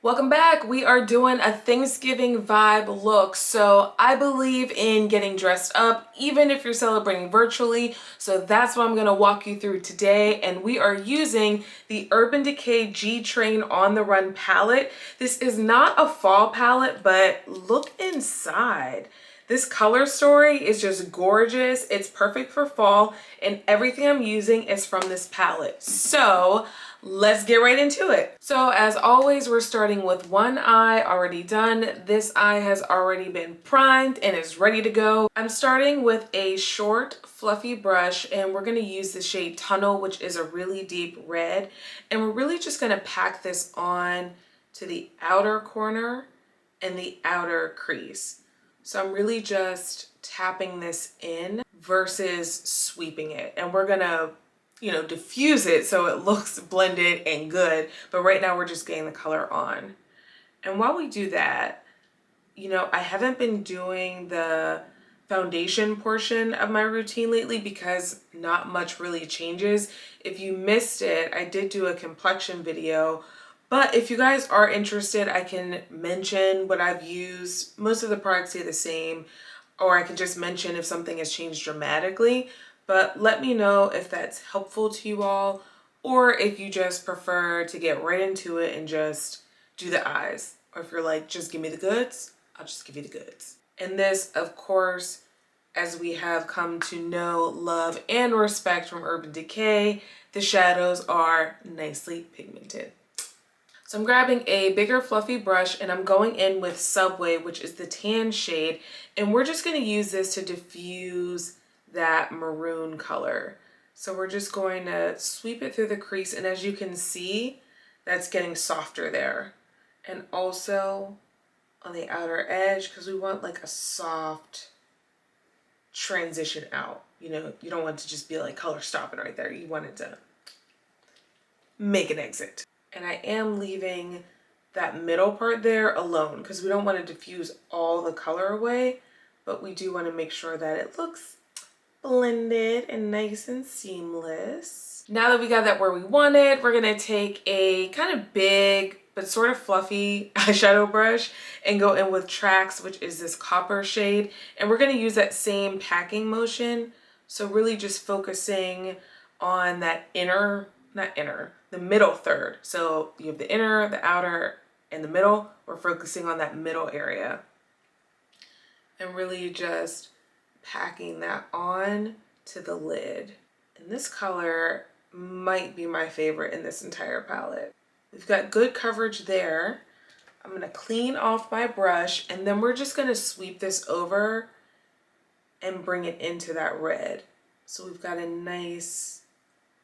Welcome back. We are doing a Thanksgiving vibe look. So I believe in getting dressed up, even if you're celebrating virtually. So that's what I'm going to walk you through today. And we are using the Urban Decay G Train On the Run palette. This is not a fall palette, but look inside. This color story is just gorgeous. It's perfect for fall, and everything I'm using is from this palette. So let's get right into it. So as always, we're starting with one eye already done. This eye has already been primed and is ready to go. I'm starting with a short fluffy brush, and we're going to use the shade Tunnel, which is a really deep red. And we're really just going to pack this on to the outer corner and the outer crease. So I'm really just tapping this in versus sweeping it. And we're gonna, diffuse it so it looks blended and good. But right now we're just getting the color on. And while we do that, I haven't been doing the foundation portion of my routine lately because not much really changes. If you missed it, I did do a complexion video. But if you guys are interested, I can mention what I've used. Most of the products stay the same, or I can just mention if something has changed dramatically. But let me know if that's helpful to you all, or if you just prefer to get right into it and just do the eyes. Or if you're like, just give me the goods, I'll just give you the goods. And this, of course, as we have come to know, love, and respect from Urban Decay, the shadows are nicely pigmented. So I'm grabbing a bigger fluffy brush and I'm going in with Subway, which is the tan shade. And we're just going to use this to diffuse that maroon color. So we're just going to sweep it through the crease. And as you can see, that's getting softer there. And also on the outer edge, because we want like a soft transition out. You don't want to just be like color stopping right there. You want it to make an exit. And I am leaving that middle part there alone because we don't want to diffuse all the color away, but we do want to make sure that it looks blended and nice and seamless. Now that we got that where we want it, we're going to take a kind of big but sort of fluffy eyeshadow brush and go in with Tracks, which is this copper shade. And we're going to use that same packing motion. So really just focusing on that the middle third. So you have the inner, the outer, and the middle. We're focusing on that middle area. And really just packing that on to the lid. And this color might be my favorite in this entire palette. We've got good coverage there. I'm going to clean off my brush, and then we're just going to sweep this over and bring it into that red. So we've got a nice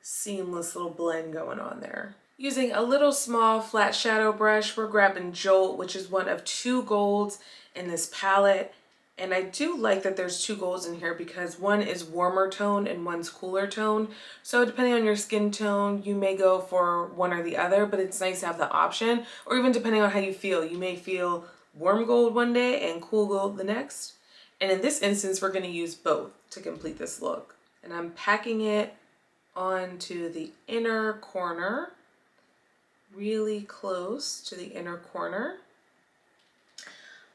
seamless little blend going on there. Using a little small flat shadow brush, we're grabbing Jolt, which is one of two golds in this palette. And I do like that there's two golds in here because one is warmer tone and one's cooler tone. So depending on your skin tone, you may go for one or the other, but it's nice to have the option. Or even depending on how you feel. You may feel warm gold one day and cool gold the next. And in this instance, we're going to use both to complete this look. And I'm packing it onto the inner corner, really close to the inner corner.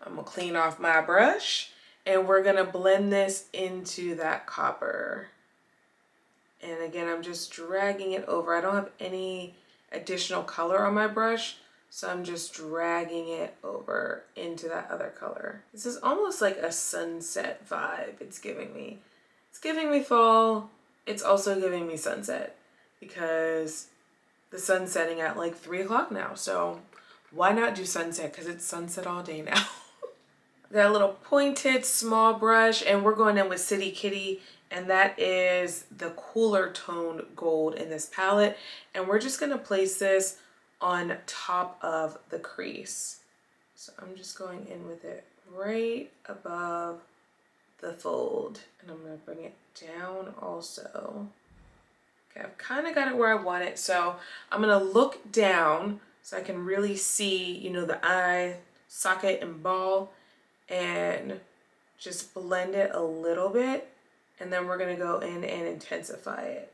I'm gonna clean off my brush and we're gonna blend this into that copper. And again, I'm just dragging it over. I don't have any additional color on my brush, so I'm just dragging it over into that other color. This is almost like a sunset vibe it's giving me. It's giving me fall. It's also giving me sunset because the sun's setting at like 3 o'clock now. So why not do sunset? Because it's sunset all day now. Got a little pointed small brush and we're going in with City Kitty, and that is the cooler toned gold in this palette. And we're just going to place this on top of the crease. So I'm just going in with it right above the fold, and I'm going to bring it down also. Okay, I've kind of got it where I want it, so I'm going to look down so I can really see, the eye socket and ball, and just blend it a little bit, and then we're going to go in and intensify it.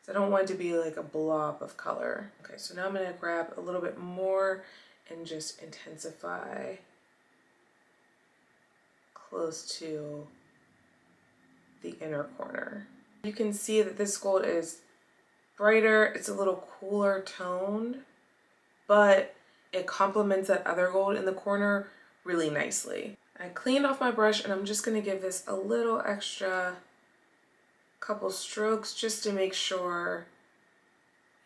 So I don't want it to be like a blob of color. Okay, so now I'm going to grab a little bit more and just intensify close to the inner corner. You can see that this gold is brighter, it's a little cooler toned, but it complements that other gold in the corner really nicely. I cleaned off my brush and I'm just gonna give this a little extra couple strokes just to make sure,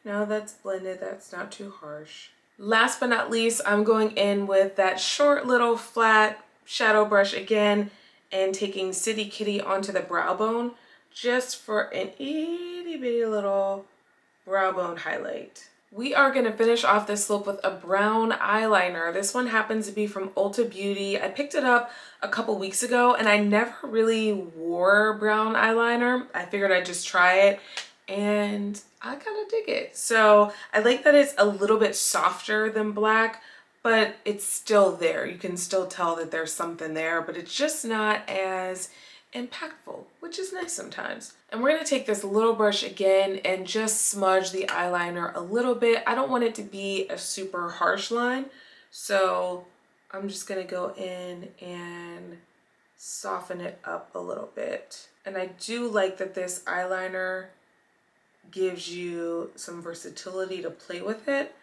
that's blended, that's not too harsh. Last but not least, I'm going in with that short little flat shadow brush again and taking City Kitty onto the brow bone just for an itty bitty little brow bone highlight. We are going to finish off this look with a brown eyeliner. This one happens to be from Ulta Beauty. I picked it up a couple weeks ago and I never really wore brown eyeliner. I figured I'd just try it and I kind of dig it. So I like that it's a little bit softer than black, but it's still there. You can still tell that there's something there, but it's just not as impactful, which is nice sometimes. And we're going to take this little brush again and just smudge the eyeliner a little bit. I don't want it to be a super harsh line, so I'm just going to go in and soften it up a little bit. And I do like that this eyeliner gives you some versatility to play with it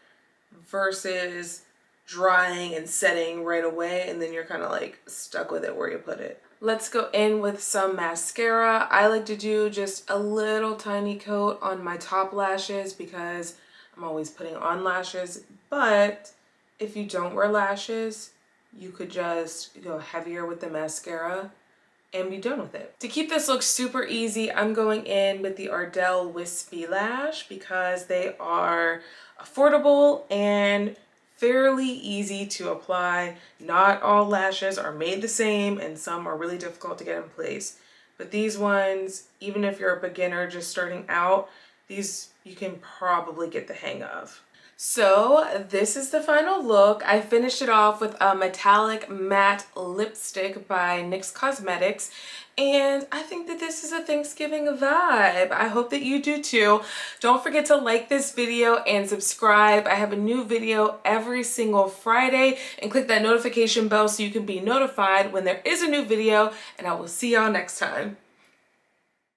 versus drying and setting right away and then you're kind of like stuck with it where you put it. Let's go in with some mascara. I like to do just a little tiny coat on my top lashes because I'm always putting on lashes, but if you don't wear lashes, you could just go heavier with the mascara and be done with it. To keep this look super easy, I'm going in with the Ardell Wispy Lash because they are affordable and fairly easy to apply. Not all lashes are made the same and some are really difficult to get in place. But these ones, even if you're a beginner just starting out, these you can probably get the hang of. So this is the final look. I finished it off with a metallic matte lipstick by NYX Cosmetics. And I think that this is a Thanksgiving vibe. I hope that you do too. Don't forget to like this video and subscribe. I have a new video every single Friday, and click that notification bell so you can be notified when there is a new video, and I will see y'all next time.